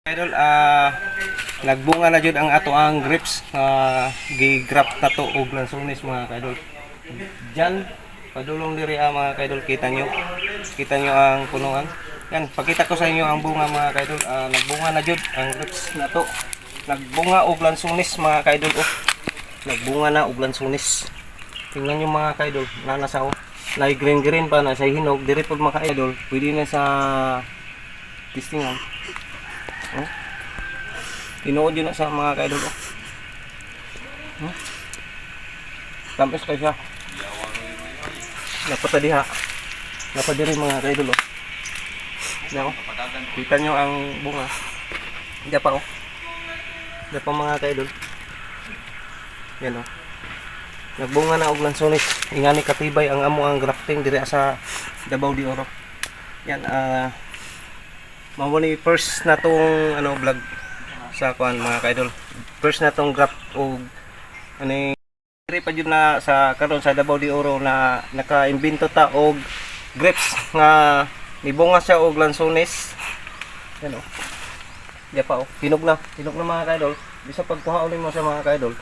Idol, nagbunga na jud ang ato ang grapes. Gi-graft na to og lansones mga kaidol. Diyan padulong diri mga kaidol, kita nyo. Kita nyo ang punuan. Yan, pakita ko sa inyo ang bunga mga kaidol. Nagbunga na jud ang grapes na to. Nagbunga og lansones mga kaidol. Nagbunga na og lansones. Tingnan nyo mga kaidol, nanasaw. Na green pa na sa hinog, diri pod mga kaidol. Pwede na sa testingan. Tinuod yun na sa mga kaidol. Tampes kayo siya. Napatadiha. Napadiri mga kaidol. Yan, kita nyo ang bunga. Hindi pa Hindi pa mga kaidol. Yan nagbunga na og lansones. Ingani katibay ang amo ang grafting diri sa Davao de Oro. Yan, mawali first na tong vlog sa kuan mga kaidol. First na tong graft og diri pa jud na sa karon sa Davao de Oro na naka-imbento ta og grapes nga nibunga siya og lansones. Yan Diya pa hinog na mga kaidol. Bisa pagkuha ulit mo sa mga kaidol.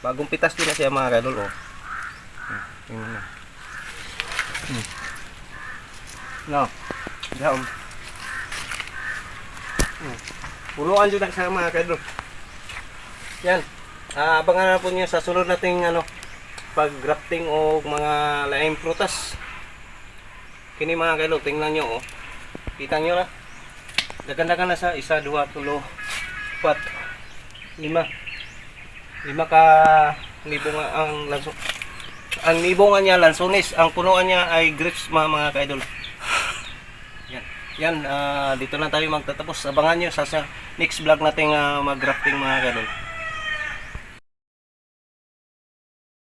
Bagong pitas din na siya mga kaidol. Tingnan na. No. Diyan. Punuan dyan sa mga kaidol. Yan. Abangan na po nyo sa sunod nating pag-grafting o mga laing prutas. Kini mga kaidol, tingnan nyo Kita nyo na. Dagan-dagan na sa 1, 2, 3, 4, 5. 5 ka nibunga ang lanso. Ang nibunga niya lansones, ang punuan niya ay grapes mga kaidol. Yan, dito lang tayo magtatapos. Abangan nyo sa next vlog nating mag-grafting mga kaidol.